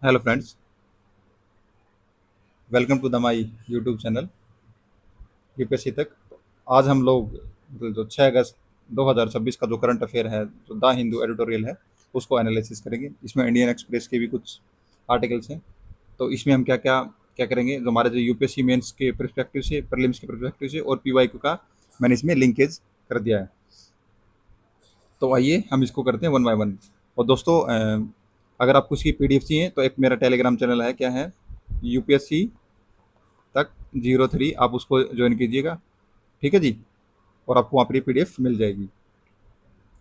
Hello friends, welcome to the my YouTube channel UPSC तक। आज हम लोग मतलब जो 6 अगस्त 2026 का जो करंट अफेयर है, जो द हिंदू एडिटोरियल है, उसको एनालिसिस करेंगे। इसमें इंडियन एक्सप्रेस के भी कुछ आर्टिकल्स हैं। तो इसमें हम क्या क्या क्या करेंगे, जो हमारे जो यूपीएससी मेंस के परस्पेक्टिव से, प्रीलिम्स के परस्पेक्टिव से और पीवाईक्यू का मैंने इसमें लिंकेज कर दिया है। तो आइए हम इसको करते हैं वन बाय वन। और दोस्तों, अगर आपको इसकी पीडीएफ चाहिए तो एक मेरा टेलीग्राम चैनल है, क्या है, यूपीएससी तक 03, आप उसको ज्वाइन कीजिएगा। ठीक है जी। और आपको वहाँ पर पीडीएफ मिल जाएगी।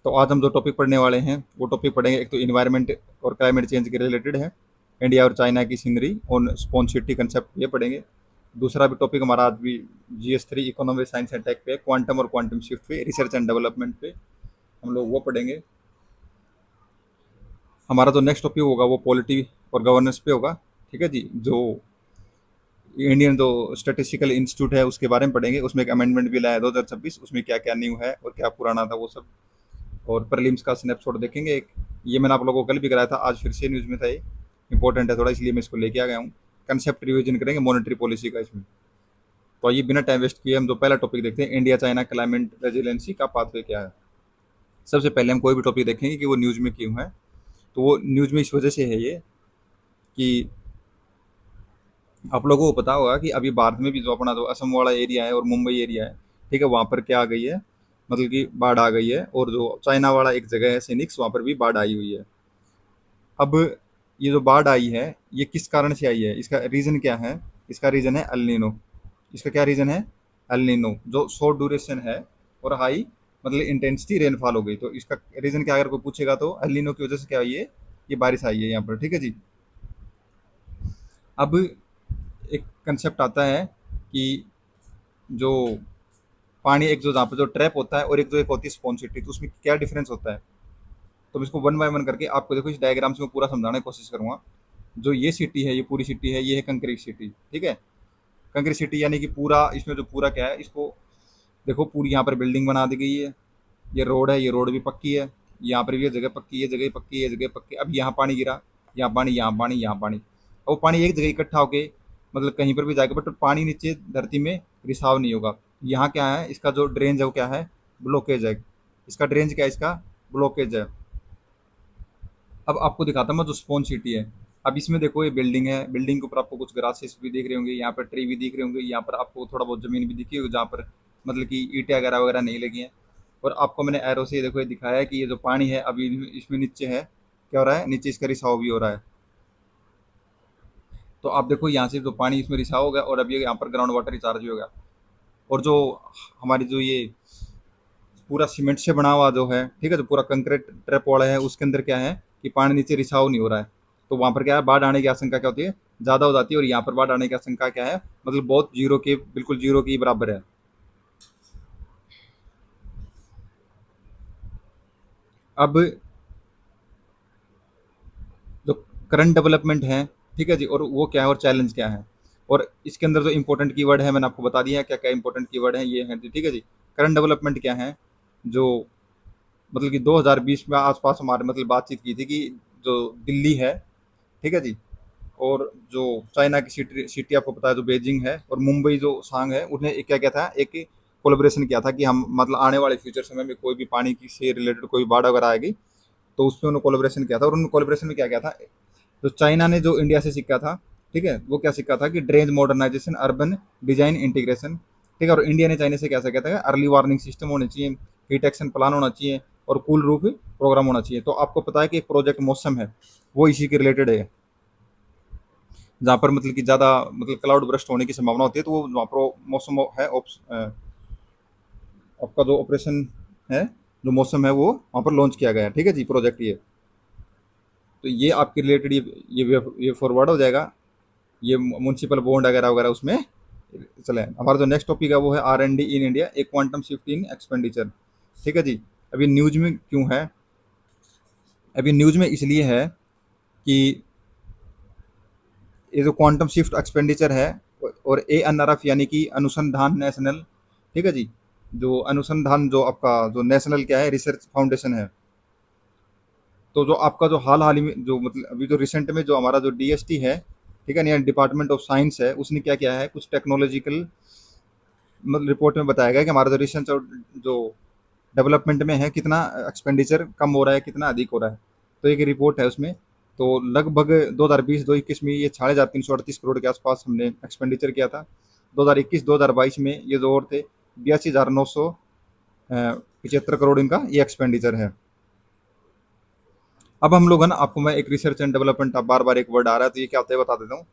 तो आज हम जो टॉपिक पढ़ने वाले हैं वो टॉपिक पढ़ेंगे। एक तो इन्वायरमेंट और क्लाइमेट चेंज के रिलेटेड है, इंडिया और चाइना की सीनरी ऑन स्पॉन्सिटी कंसेप्ट, ये पढ़ेंगे। दूसरा भी टॉपिक हमारा आज भी GS3 economy science and tech पे, क्वांटम और क्वांटम शिफ्ट पे, रिसर्च एंड डेवलपमेंट पे हम लोग वो पढ़ेंगे। हमारा जो नेक्स्ट टॉपिक होगा वो पॉलिटी और गवर्नेंस पे होगा। ठीक है जी। जो इंडियन जो स्टैटिस्टिकल इंस्टीट्यूट है उसके बारे में पढ़ेंगे। उसमें एक अमेंडमेंट भी लाया है 2026, उसमें क्या क्या न्यू है और क्या पुराना था वो सब। और प्रीलिम्स का स्नैपशॉट देखेंगे एक। ये मैंने आप लोगों को कल भी कराया था, आज फिर से न्यूज़ में था, ये इंपॉर्टेंट है थोड़ा, इसलिए मैं इसको लेके आ गया हूँ। कंसेप्ट रिवीजन करेंगे मॉनेटरी पॉलिसी का इसमें। तो आइए बिना टाइम वेस्ट किए हम जो पहला टॉपिक देखते हैं, इंडिया चाइना क्लाइमेट रेजिलेंसी का पाथवे क्या है। सबसे पहले हम कोई भी टॉपिक देखेंगे कि वो न्यूज़ में क्यों है। तो वो न्यूज़ में इस वजह से है ये कि आप लोगों को पता होगा कि अभी भारत में भी जो अपना जो असम वाला एरिया है और मुंबई एरिया है, ठीक है, वहाँ पर क्या आ गई है, मतलब कि बाढ़ आ गई है। और जो चाइना वाला एक जगह है सीनिक्स, वहाँ पर भी बाढ़ आई हुई है। अब ये जो बाढ़ आई है, ये किस कारण से आई है, इसका रीज़न क्या है। इसका रीज़न है एल नीनो। इसका क्या रीज़न है, एल नीनो, जो शॉर्ट ड्यूरेशन है और हाई मतलब इंटेंसिटी रेनफॉल हो गई। तो इसका रीज़न क्या, अगर कोई पूछेगा तो एल नीनो की वजह से क्या हुई है, ये बारिश आई है यहाँ पर। ठीक है जी। अब एक कंसेप्ट आता है कि जो पानी, एक जो जहाँ पर जो ट्रैप होता है और एक जो एक होती है स्पॉन्सिटी, तो उसमें क्या डिफरेंस होता है। तो मैं इसको वन बाय वन करके आपको, देखो, इस डायग्राम से मैं पूरा समझाने की कोशिश करूंगा। जो ये सिटी है, ये पूरी सिटी है, ये है कंक्रीट सिटी। ठीक है, कंक्रीट सिटी यानी कि पूरा, इसमें जो पूरा क्या है, इसको देखो, पूरी यहाँ पर बिल्डिंग बना दी गई है। ये रोड है, ये रोड भी पक्की है। यहाँ पर भी ये जगह पक्की है, जगह पक्की है, जगह पक्की है। अब यहाँ पानी गिरा, यहाँ पानी, यहाँ पानी, यहाँ पानी। अब वो पानी एक जगह इकट्ठा होके मतलब कहीं पर भी जाएगा, बट पानी नीचे धरती में रिसाव नहीं होगा। यहाँ क्या है, इसका जो ड्रेन है वो क्या है, ब्लॉकेज है। इसका ड्रेन क्या है, इसका ब्लॉकेज है। अब आपको दिखाता हूँ मैं, जो स्पॉन्ज सिटी है। अब इसमें देखो, ये बिल्डिंग है, बिल्डिंग के ऊपर आपको कुछ ग्रासेस भी दिख रहे होंगे, यहाँ पर ट्री भी दिख रहे होंगे, यहाँ पर आपको थोड़ा बहुत जमीन भी दिखी होगी जहाँ पर मतलब कि ईंटें वगैरह वगैरह नहीं लगी हैं। और आपको मैंने एरो से देखो ये दिखाया है कि ये जो पानी है अभी इसमें नीचे है, क्या हो रहा है, नीचे इसका रिसाव भी हो रहा है। तो आप देखो, यहाँ से जो पानी इसमें रिसाव हो गया और अभी यहाँ पर ग्राउंड वाटर रिचार्ज भी हो गया। और जो हमारी जो ये पूरा सीमेंट से बना हुआ जो है, ठीक है, जो पूरा कंक्रीट ट्रैप वाला है, उसके अंदर क्या है कि पानी नीचे रिसाव नहीं हो रहा है। तो वहाँ पर क्या है, बाढ़ आने की आशंका क्या होती है, ज़्यादा हो जाती है। और यहाँ पर बाढ़ आने की आशंका क्या है, मतलब बहुत जीरो के, बिल्कुल जीरो के बराबर है। अब जो करंट डेवलपमेंट है, ठीक है जी, और वो क्या है और चैलेंज क्या है। और इसके अंदर जो इंपॉर्टेंट कीवर्ड है मैंने आपको बता दिया है, क्या क्या इंपॉर्टेंट कीवर्ड है ये है। ठीक है जी। करंट डेवलपमेंट क्या है, जो मतलब कि 2020 में आसपास हमारे मतलब बातचीत की थी कि जो दिल्ली है, ठीक है जी, और जो चाइना की सिटी सिटी आपको पता है जो बेजिंग है, और मुंबई जो सांग है, उन्हें एक क्या किया था, एक कोलेब्रेशन किया था कि हम मतलब आने वाले फ्यूचर समय में कोई भी पानी की से रिलेटेड कोई बाढ़ अगर आएगी, तो उसमें उन्होंने कोलेब्रेशन किया था। और उन्होंने कोलेब्रेशन में क्या किया था, जो चाइना ने जो इंडिया से सीखा था, ठीक है, वो क्या सीखा था कि drain modernisation, urban design integration. ठीक है, और इंडिया ने चाइना से क्या सीखा था, अर्ली वार्निंग सिस्टम होने चाहिए, हीट एक्शन प्लान होना चाहिए, और कूल रूफ प्रोग्राम होना चाहिए। तो आपको पता है कि एक प्रोजेक्ट मौसम है, वो इसी के रिलेटेड है, जहाँ पर मतलब कि ज़्यादा मतलब क्लाउड ब्रस्ट होने की संभावना होती है। तो वो वहाँ पर मौसम है, आपका जो ऑपरेशन है, जो मौसम है, वो वहाँ पर लॉन्च किया गया है। ठीक है जी, प्रोजेक्ट ये। तो ये आपके रिलेटेड ये फॉरवर्ड हो जाएगा, ये म्यूनसिपल बॉन्ड वगैरह वगैरह उसमें चले। हमारा जो नेक्स्ट टॉपिक है वो है R&D इन इंडिया, एक क्वांटम शिफ्ट इन एक्सपेंडिचर। ठीक है जी। अभी न्यूज में क्यों है, अभी न्यूज में इसलिए है कि ये जो क्वांटम शिफ्ट एक्सपेंडिचर है, और ANRF यानी कि अनुसंधान नेशनल, ठीक है जी, जो अनुसंधान जो आपका जो नेशनल क्या है, रिसर्च फाउंडेशन है, तो जो आपका जो हाल ही में जो मतलब अभी जो रिसेंट में जो हमारा जो डीएसटी है, ठीक है, यानी डिपार्टमेंट ऑफ साइंस है, उसने क्या किया है, कुछ टेक्नोलॉजिकल मतलब रिपोर्ट में बताया गया है कि हमारा जो रिसर्च और जो डेवलपमेंट में है कितना एक्सपेंडिचर कम हो रहा है, कितना अधिक हो रहा है। तो एक रिपोर्ट है उसमें, तो लगभग 2020-2021 में ये 3,338 करोड़ के आसपास हमने एक्सपेंडिचर किया था। 2021-2022 में ये जो और थे 82,975 करोड़ इनका ये एक्सपेंडिचर है। अब हम लोग है ना, आपको मैं एक रिसर्च एंड डेवलपमेंट, अब बार बार एक वर्ड आ रहा है तो ये क्या होता है बता देता हूँ।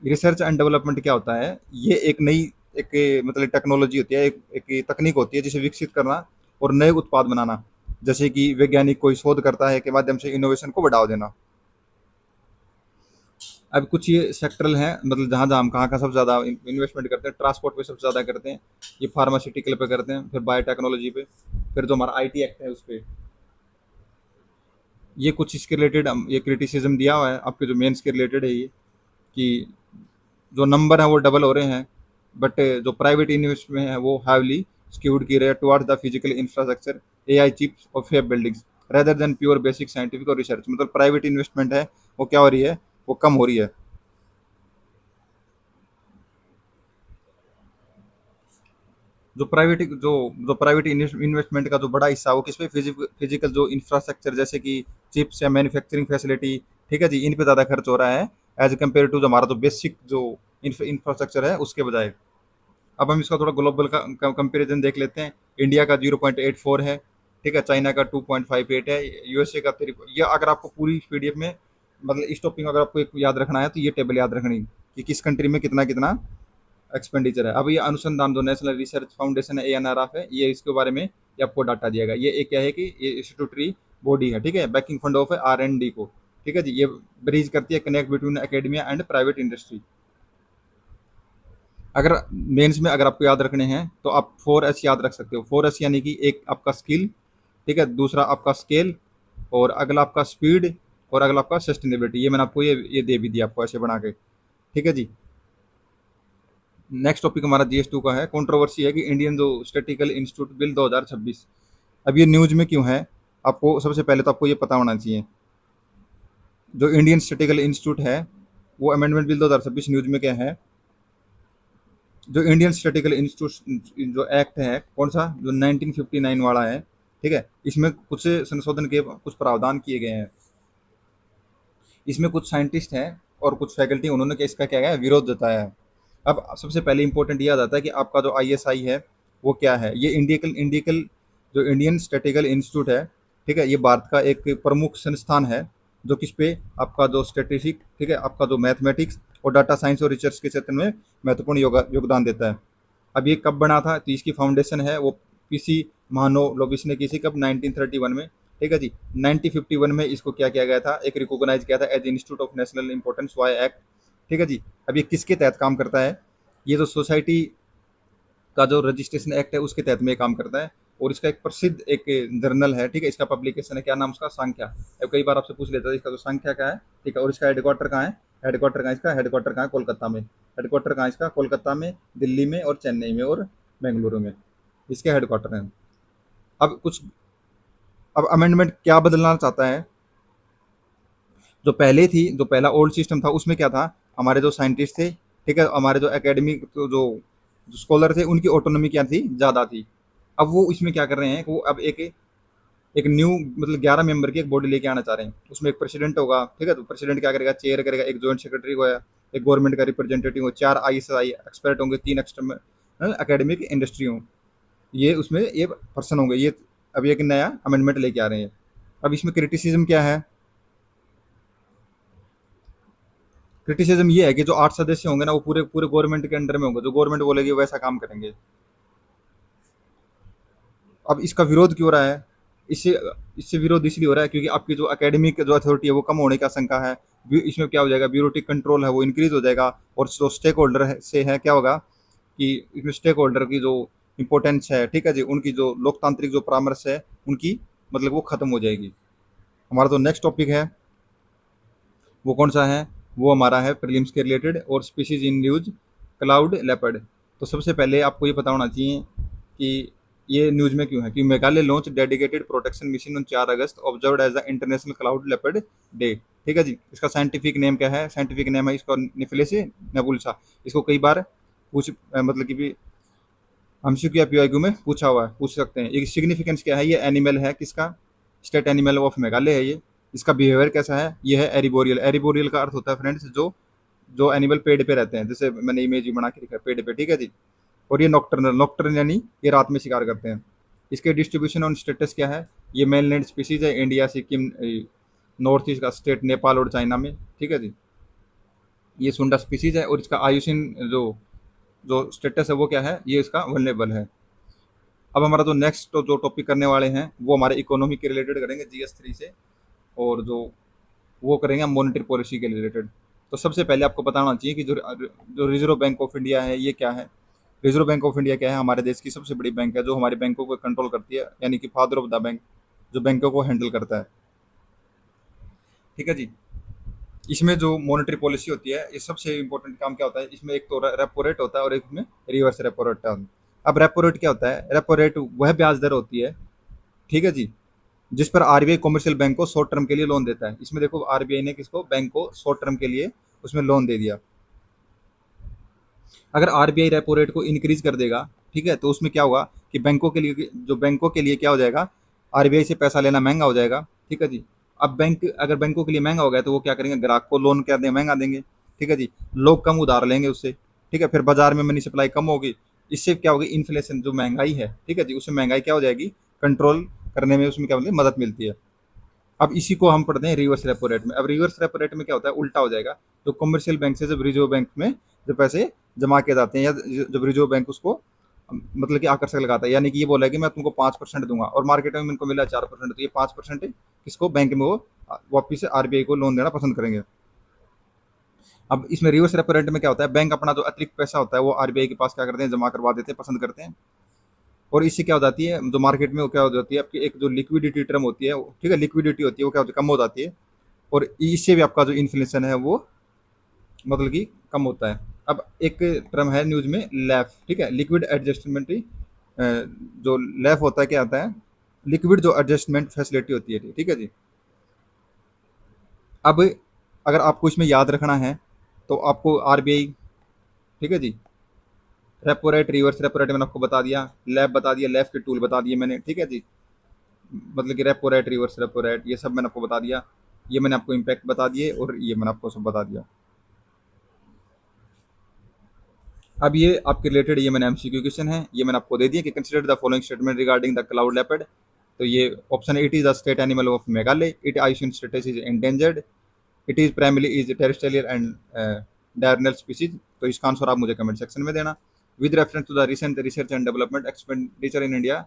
रिसर्च एंड डेवलपमेंट क्या होता है, ये एक नई एक मतलब टेक्नोलॉजी होती है, एक तकनीक होती है जिसे विकसित करना और नए उत्पाद बनाना। जैसे कि वैज्ञानिक कोई शोध करता है के माध्यम से इनोवेशन को बढ़ावा देना। अब कुछ ये सेक्टरल हैं, मतलब जहाँ जहाँ हम कहाँ का सबसे ज़्यादा इन्वेस्टमेंट करते हैं, ट्रांसपोर्ट पे सबसे ज़्यादा करते हैं, ये फार्मास्यूटिकल पे करते हैं, फिर बायोटेक्नोलॉजी पे, फिर जो हमारा आईटी एक्ट है उस पर। ये कुछ इसके रिलेटेड ये क्रिटिसिज्म दिया हुआ है आपके जो मेंस के रिलेटेड है ये, कि जो नंबर है वो डबल हो रहे हैं, बट जो प्राइवेट इन्वेस्टमेंट है वो हैवली स्क्यूड की रहे हैं towards the physical infrastructure, AI chips और fab buildings rather than pure basic scientific और रिसर्च। मतलब प्राइवेट इन्वेस्टमेंट है वो क्या हो रही है, वो कम हो रही है। जो प्राइवेट इन्वेस्टमेंट का जो बड़ा हिस्सा है वो किस पे, फिजिकल जो इंफ्रास्ट्रक्चर जैसे कि चिप्स या मैन्युफैक्चरिंग फैसिलिटी, ठीक है जी, इन पे ज़्यादा खर्च हो रहा है एज कम्पेयर टू जो हमारा जो बेसिक जो इंफ्रास्ट्रक्चर है उसके बजाय। अब हम इसका थोड़ा ग्लोबल का कंपेरिजन देख लेते हैं। इंडिया का 0.84 है, ठीक है, चाइना का 2.58 है, यूएसए का 3। ये अगर आपको पूरी पीडीएफ में मतलब इस टॉपिक में अगर आपको एक याद रखना है तो ये टेबल याद रखनी कि किस कंट्री में कितना कितना एक्सपेंडिचर है। अब ये अनुसंधान जो नेशनल रिसर्च फाउंडेशन है, एएनआरएफ है, ये इसके बारे में ये आपको डाटा दिया गया। ये एक क्या है कि ये इंस्टीट्यूटरी बॉडी है, ठीक है, backing fund of R and D को, ठीक है जी, ये ब्रिज करती है connect between academia and private industry. अगर मेंस में अगर आपको याद रखने हैं तो आप 4S याद रख सकते हो। 4S यानी कि एक आपका स्किल, ठीक है, दूसरा आपका स्केल, और अगला आपका स्पीड, और अगला आपका सस्टेनेबिलिटी। ये मैंने आपको ये दे भी दिया आपको ऐसे बना के, ठीक है जी। नेक्स्ट टॉपिक हमारा GS2 का है। कंट्रोवर्सी है कि इंडियन जो स्टैटिकल इंस्टीट्यूट बिल 2026, अब ये न्यूज में क्यों है, आपको सबसे पहले तो आपको ये पता होना चाहिए। जो इंडियन स्टैटिकल इंस्टीट्यूट है वो अमेंडमेंट बिल 2026 न्यूज में क्या है, जो इंडियन स्टैटिकल इंस्टीट्यूट जो एक्ट है कौन सा, जो 1959 वाला है, ठीक है, इसमें कुछ संशोधन के कुछ प्रावधान किए गए हैं। इसमें कुछ साइंटिस्ट हैं और कुछ फैकल्टी, उन्होंने इसका क्या है विरोध जताया है। अब सबसे पहले इंपॉर्टेंट ये आ जाता है कि आपका जो ISI है वो क्या है। ये इंडियकल इंडिकल जो इंडियन स्टैटिकल इंस्टीट्यूट है, ठीक है, ये भारत का एक प्रमुख संस्थान है जो किस पे आपका जो स्टेटिस्टिक, ठीक है, आपका जो मैथमेटिक्स और डाटा साइंस और रिसर्च के क्षेत्र में महत्वपूर्ण योगदान देता है। अब ये कब बना था, तो इसकी फाउंडेशन है वो पीसी महानोलोविस ने की थी कब, 1931 में, ठीक है जी। 1951 में इसको क्या किया गया था, एक रिकॉग्नाइज किया था as institute of national importance by act, ठीक है जी। अब ये किसके तहत काम करता है, ये जो सोसाइटी का जो रजिस्ट्रेशन एक्ट है उसके तहत में ये काम करता है। और इसका एक प्रसिद्ध एक जर्नल है, ठीक है, इसका पब्लिकेशन है, क्या नाम उसका, संख्या। अब कई बार आपसे पूछ लेता है इसका जो संख्या का है, ठीक है, और इसका हेडक्वार्टर कहाँ है, हेडक्वार्टर कहाँ है, कोलकाता में। हेडक्वार्टर कहाँ है इसका, कोलकाता में, दिल्ली में और चेन्नई में और बेंगलुरु में इसके हेडक्वार्टर हैं। अब कुछ, अब अमेंडमेंट क्या बदलना चाहता है, जो पहले थी, जो पहला ओल्ड सिस्टम था उसमें क्या था, हमारे जो साइंटिस्ट थे, ठीक है, हमारे जो एकेडमिक जो स्कॉलर थे उनकी ऑटोनॉमी क्या थी, ज़्यादा थी। अब वो इसमें क्या कर रहे हैं, वो अब एक एक न्यू मतलब 11 मेंबर की एक बॉडी लेके आना चाह रहे हैं। उसमें एक प्रेसिडेंट होगा, ठीक है, तो प्रेसिडेंट क्या करेगा, चेयर करेगा, एक जॉइंट सेक्रेटरी होगा, एक गवर्नमेंट का रिप्रेजेंटेटिव हो, 4 ISI एक्सपर्ट होंगे, 3 एक्सटर्नल एकेडमिक इंडस्ट्री हों, ये उसमें ये पर्सन होंगे। ये अब एक नया अमेंडमेंट लेके आ रहे हैं। अब इसमें क्रिटिसिज्म क्या है, क्रिटिसिज्म ये है कि जो 8 सदस्य होंगे ना वो पूरे पूरे गवर्नमेंट के अंडर में होंगे, जो गवर्नमेंट बोलेगी वैसा काम करेंगे। अब इसका विरोध क्यों हो रहा है, इससे इससे विरोध इसलिए हो रहा है क्योंकि आपकी जो एकेडमिक जो अथॉरिटी है वो कम होने का आशंका है। इसमें क्या हो जाएगा, ब्यूरोटिक कंट्रोल है वो इंक्रीज हो जाएगा। और जो स्टेक होल्डर है से है क्या होगा कि इसमें स्टेक होल्डर की जो इंपॉर्टेंस है, ठीक है जी, उनकी जो लोकतांत्रिक जो परामर्श है उनकी मतलब वो खत्म हो जाएगी। हमारा जो नेक्स्ट टॉपिक है वो कौन सा है, वो हमारा है प्रीलिम्स के रिलेटेड और species in news, cloud leopard. तो सबसे पहले आपको ये पता होना चाहिए कि ये न्यूज़ में क्यों है कि Meghalaya launch dedicated protection mission on 4 August observed as the international cloud leopard day. ठीक है जी। इसका साइंटिफिक नेम क्या है? साइंटिफिक नेम है इसका निफिलिस नेबुलसा। इसको कई बार मतलब कि भी एमसीक्यू या पीआईक्यू में पूछा हुआ है, पूछ सकते हैं। ये सिग्निफिकेंस क्या है? ये एनिमल है किसका? स्टेट एनिमल ऑफ मेघालय है ये। इसका बिहेवियर कैसा है? ये है एरिबोरियल। एरिबोरियल का अर्थ होता है फ्रेंड्स जो जो एनिमल पेड़ पे रहते हैं, जैसे मैंने इमेज बना के दिखा है पेड़ पे। ठीक है जी। और ये नॉक्टर्नल, नॉक्टर्नल यानी ये रात में शिकार करते हैं। इसके डिस्ट्रीब्यूशन और स्टेटस क्या है? ये मेनलैंड स्पीसीज है, इंडिया, सिक्किम, नॉर्थ ईस्ट का स्टेट नेपाल और चाइना में। ठीक है जी। ये सुंडा स्पीसीज है और इसका आयुषन जो जो स्टेटस है वो क्या है? ये इसका वल्नेबल है। अब हमारा जो नेक्स्ट जो टॉपिक करने वाले हैं वो हमारे इकोनॉमी के रिलेटेड करेंगे GS3 से, और जो वो करेंगे हम मॉनेटरी पॉलिसी के रिलेटेड। तो सबसे पहले आपको बताना चाहिए कि जो जो रिजर्व बैंक ऑफ इंडिया है ये क्या है। रिजर्व बैंक ऑफ इंडिया क्या है? हमारे देश की सबसे बड़ी बैंक है जो हमारे बैंकों को कंट्रोल करती है, यानी कि फादर ऑफ द बैंक, जो बैंकों को हैंडल करता है। ठीक है जी। इसमें जो मॉनेटरी पॉलिसी होती है, ये सबसे इंपॉर्टेंट काम क्या होता है? इसमें एक तो रेपो रेट होता है और एक में रिवर्स रेपो रेट है। अब रेपो रेट क्या होता है? रेपो रेट वह ब्याज दर होती है, ठीक है जी, जिस पर आरबीआई कॉमर्शियल बैंक को शॉर्ट टर्म के लिए लोन देता है। इसमें देखो आरबीआई ने किसको? बैंक को शॉर्ट टर्म के लिए उसमें लोन दे दिया। अगर आरबीआई रेपो रेट को इंक्रीज कर देगा, ठीक है, तो उसमें क्या होगा कि बैंकों के लिए क्या हो जाएगा? आरबीआई से पैसा लेना महंगा हो जाएगा। ठीक है जी। अब अगर बैंकों के लिए महंगा हो गया तो वो क्या करेंगे? ग्राहक को लोन क्या दें? महंगा देंगे। ठीक है जी। लोग कम उधार लेंगे उससे। ठीक है, फिर बाजार में मनी सप्लाई कम होगी। इससे क्या होगी? इन्फ्लेशन, जो महंगाई है, ठीक है जी, उसमें महंगाई क्या हो जाएगी? कंट्रोल करने में उसमें क्या होती है? मदद मिलती है। अब इसी को हम पढ़ते हैं रिवर्स रेपो रेट में। अब रिवर्स रेपो रेट में क्या होता है? उल्टा हो जाएगा। तो कमर्शियल बैंक से जब रिजर्व बैंक में जब पैसे जमा किए जाते हैं, या जब रिजर्व बैंक उसको मतलब कि आकर्षक लगाता है, यानी कि ये बोला है कि मैं तुमको 5% दूंगा और मार्केट में इनको मिला 4%, तो ये 5% किसको? बैंक में वो वापिस से आरबीआई को लोन देना पसंद करेंगे। अब इसमें रिवर्स रेपो रेट में क्या होता है? बैंक अपना जो अतिरिक्त पैसा होता है वो आरबीआई के पास क्या करते हैं? जमा करवा देते हैं, पसंद करते हैं। और इससे क्या हो जाती है? जो मार्केट में वो क्या हो जाती है? आपकी एक जो लिक्विडिटी टर्म होती है, ठीक है, लिक्विडिटी होती है, वो क्या होती है? कम हो जाती है। और इससे भी आपका जो इन्फ्लेशन है वो मतलब कि कम होता है। अब एक टर्म है न्यूज में लैफ, ठीक है, लिक्विड एडजस्टमेंट। जो लैफ होता है क्या आता है? लिक्विड जो एडजस्टमेंट फैसिलिटी होती है। ठीक है जी। अब अगर आपको इसमें याद रखना है तो आपको आरबीआई, ठीक है जी, repo rate, reverse repo rate मैंने आपको बता दिया, लैफ बता दिया, लैफ के टूल बता दिए मैंने। ठीक है जी। मतलब कि repo rate, reverse repo rate, ये सब मैंने आपको बता दिया। ये मैंने आपको इम्पैक्ट बता दिए और ये मैंने आपको सब बता दिया। अब ये आपके रिलेटेड ये मैंने एमसीक्यू क्वेश्चन है, ये मैंने आपको दे दिया कि consider the following statement regarding the cloud leopard. तो ये ऑप्शन है, it is the state animal of Meghalaya, it IUCN status is endangered, it is primary is terrestrial and diurnal species. तो इसका आंसर आप मुझे कमेंट सेक्शन में देना। With reference to the recent research and development expenditure in India,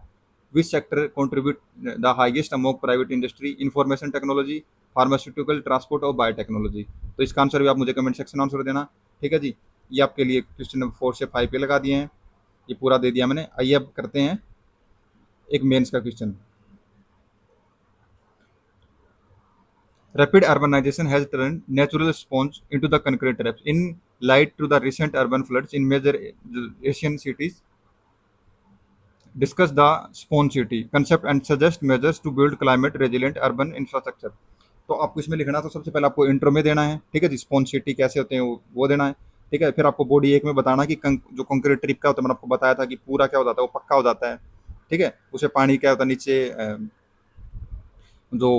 which sector contribute the highest among private industry? Information technology, pharmaceutical, transport और biotechnology. तो इसका answer भी आप मुझे कमेंट सेक्शन में आंसर देना। ठीक है जी। ये आपके लिए क्वेश्चन नंबर 4 से 5 पे लगा दिए हैं, ये पूरा दे दिया मैंने। आइए अब करते हैं एक मेंस का question. Rapid urbanisation has turn natural sponge into the concrete traps in light to the recent urban floods in major Asian cities. Discuss the sponge city concept and suggest measures to build climate resilient urban infrastructure. तो आपको इसमें लिखना, तो सबसे पहले आपको intro में देना है, ठीक है जी, स्पॉन्ज सिटी कैसे होते हैं वो देना है। ठीक है, फिर आपको बॉडी एक में बताना कि जो कंक्रीट ट्रिप का होता है, मैंने आपको बताया था कि पूरा क्या हो जाता है, वो पक्का हो जाता है। ठीक है, उसे पानी क्या होता है नीचे जो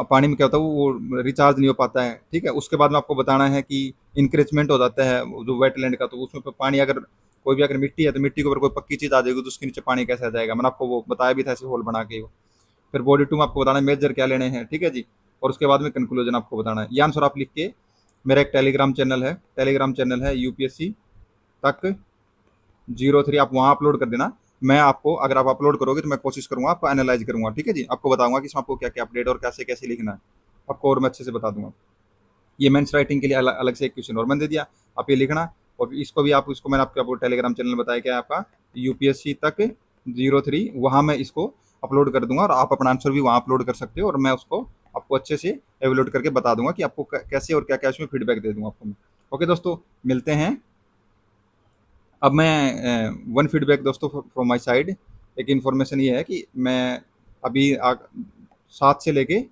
पानी में क्या होता है वो रिचार्ज नहीं हो पाता है। ठीक है, उसके बाद में आपको बताना है कि इंक्रेचमेंट हो जाता है जो वेटलैंड का, तो उसमें पानी अगर कोई भी अगर मिट्टी है तो मिट्टी के ऊपर कोई पक्की चीज़ आ जाएगी तो उसके नीचे पानी कैसे आ जाएगा, मैंने आपको वो बताया भी था ऐसे होल बना के। फिर बॉडी टू में आपको बताना है मेजर क्या लेने हैं। ठीक है जी। और उसके बाद में कंक्लूजन आपको बताना है। ये आंसर आप लिख के मेरा एक टेलीग्राम चैनल है यूपीएससी तक 03, आप वहाँ अपलोड कर देना। मैं आपको, अगर आप अपलोड करोगे तो मैं कोशिश करूंगा आपको एनालाइज करूंगा। ठीक है जी, आपको बताऊंगा कि इसमें आपको क्या क्या अपडेट और कैसे कैसे लिखना है, आपको और मैं अच्छे से बता दूंगा। ये मेंस राइटिंग के लिए अलग से एक क्वेश्चन और मैंने दे दिया, आप ये लिखना। और इसको भी आप, इसको मैंने आपको टेलीग्राम चैनल में बताया, क्या है आपका यूपीएससी तक 03, वहाँ मैं इसको अपलोड कर दूंगा और आप अपना आंसर भी वहाँ अपलोड कर सकते हो और मैं उसको आपको अच्छे से एवेल्यूएट करके बता दूंगा कि आपको कैसे और क्या क्या इसमें फीडबैक दे दूंगा आपको मैं। ओके दोस्तों, मिलते हैं। अब मैं वन फीडबैक दोस्तों फ्रॉम माय साइड, एक इन्फॉर्मेशन ये है कि मैं अभी 7 से लेके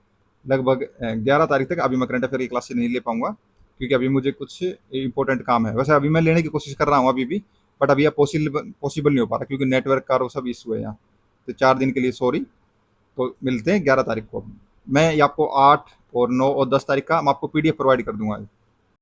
लगभग 11 तारीख तक अभी मैं करंट अफेयर की क्लासेस नहीं ले पाऊंगा, क्योंकि अभी मुझे कुछ इंपॉर्टेंट काम है। वैसे अभी मैं लेने की कोशिश कर रहा हूँ अभी भी, बट अभी यह पॉसिबल नहीं हो पा रहा क्योंकि नेटवर्क का और सब इशू है यहाँ। तो 4 दिन के लिए सॉरी। तो मिलते हैं 11 तारीख को। मैं ये आपको 8 और 9 और 10 तारीख का मैं आपको पीडीएफ प्रोवाइड कर दूंगा।